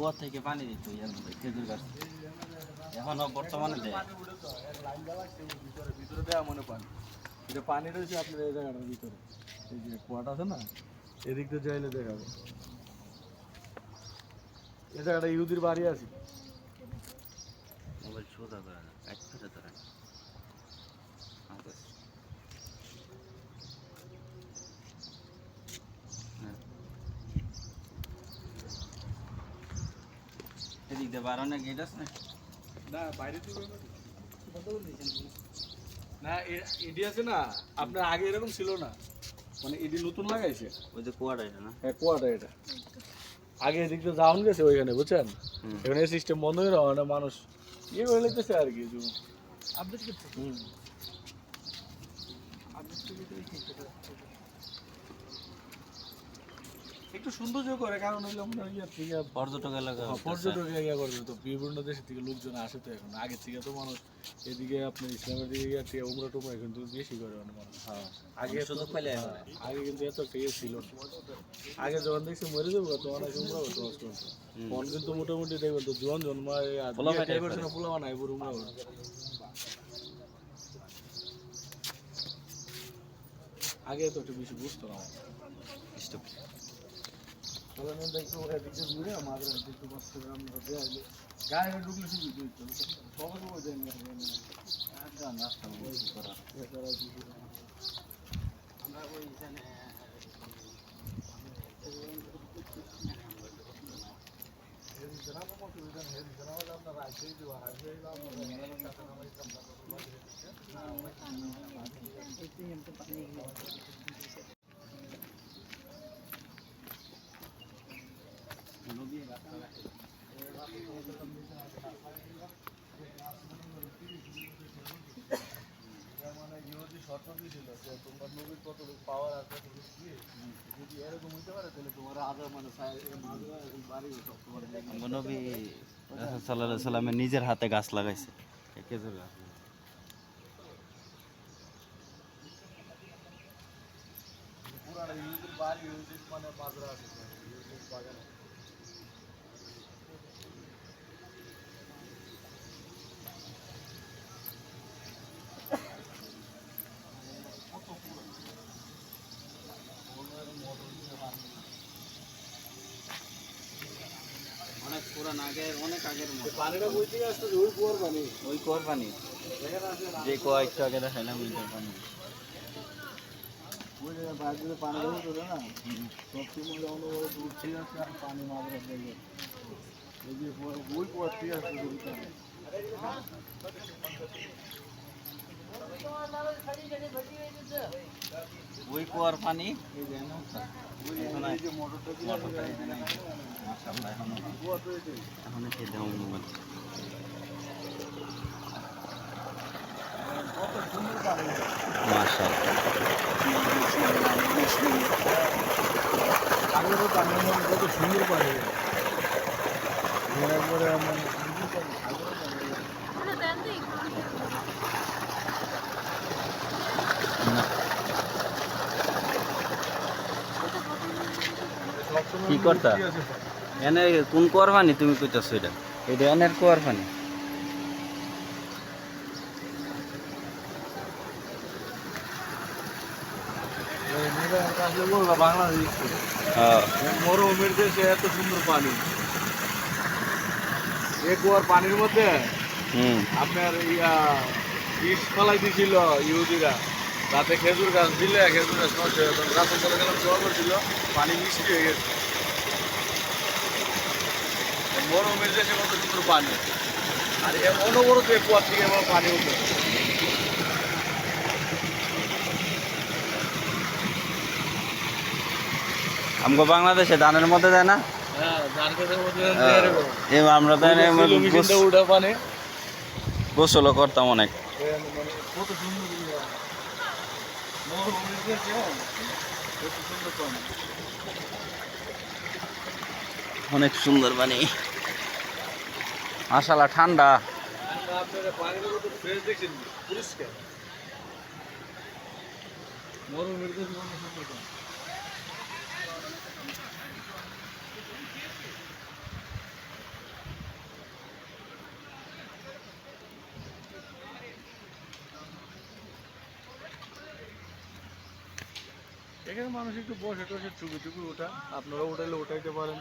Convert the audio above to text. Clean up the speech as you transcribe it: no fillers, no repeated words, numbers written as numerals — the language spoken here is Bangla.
কুয়া থেকে পানি দিত এর মধ্যে খেজুর গাছ এখনো বর্তমানে দেয়। ভিতরে দেওয়া মনে পানি এটা পানি রয়েছে আপনার এই জায়গাটার ভিতরে, এই যে কুয়াটা আছে না, এদিক দিয়ে যাইলে দেখাবে এই জায়গাটা ইহুদির বাড়ি আছে। মোবাইল সোজা করে না, এক ফেটে ধরে না। এদিক দিয়ে বারো গেট আছে না? না বাইরে না, ইডি আছে না আপনার আগে এরকম ছিল না, মানে ইডি নতুন লাগাইছে। ওই যে কুয়াটা এটা না? হ্যাঁ কুয়াটা এটা আগে এদিক দিয়ে যাওন গেছে ওইখানে, বুঝছেন? এখানে সিস্টেম বন্ধ হয়ে যাওয়া না, মানুষ ইয়ে হয়ে লেগেছে আর কি আপডেট করছে। একটু সৌন্দর্য করে, কারণ হইলো আপনার ইয়ার থেকে পর্যটক এলাকা, পর্যটক এরিয়া করবে তো, বিভিন্ন দেশের থেকে লোকজন আসে তো এখন, আগের থেকে তো মানুষ এদিকে আপনার ইসলামের দিকে ইয়ার থেকে উমরা টুমরা কিন্তু বেশি করে অনেক মানুষ। আগে সুযোগ পেলে আগে কিন্তু এত একটা ইয়ে ছিল না। আগে যখন দেখছি মরে যাবো তখন আছে উমরা করতে বাস করতো, তখন কিন্তু মোটামুটি দেখবেন তো জন জন্মায় পোলা বানায় পুরো উমরা করতো। আগে তো একটু বেশি বুঝতো না গায়ে ঢুকলে শুধু আমরা ওইখানে নবী সাল্লাল্লাহু আলাইহি সাল্লামের নিজের হাতে গাছ লাগাইছে, খেজুর গাছ। অনেক পুরান আগের, অনেক আগের পানিটা বই থেকে আসতে ওই কুয়ার পানি, ওই কুয়ার পানি, যে কুয়া একটু আগে দেখাইলাম ওইটার পানি। ওই জায়গায় বাইরে থেকে পানি ধরে না, সবসময় যখন ওই দূর থেকে আসছে আর পানি মাঝে দেখবে এই যে ওই কুয়ার থেকে আসছে ওই কুয়ার পানি কত সুন্দর পানি। কি করতা এনে কোন কুয়ার পানি তুমি কইতাছো? এটা এটা এনের কুয়ার পানি। বাংলাদেশ মরুভূমির দেশে এত সুন্দর পানি, এ কুয়ার পানির মধ্যে আপনার ইস ফলাই দিছিল ইহুদিরা, রাতে খেজুর গাছ দিলে খেজুর গাছ নষ্ট হয়ে যেত, রাতে চলে গেলাম জল করছিল, পানি মিষ্টি হয়ে গেছে। মরুভূমির দেশে কত সুন্দর পানি, আর অনবরত এই কুয়ার থেকে আমার পানি উঠে। আমগো বাংলাদেশে ধানের মধ্যে দেয় না? হ্যাঁ, ধান খেতের মধ্যে আমরা পানি গোসলও করতাম অনেক। কত সুন্দর মরুভূমির দেশে কত সুন্দর পানি, অনেক সুন্দর পানি, মাশাআল্লাহ ঠান্ডা। আপনারা পানির মধ্যে ফ্রেশ দেখছেন, পরিষ্কার। মরুভূমির দেশে কত সুন্দর পানি। এখানে মানুষ একটু বসে টসে ছবি টুবি ওঠা, আপনারা উঠাইলে উঠাইতে পারেন।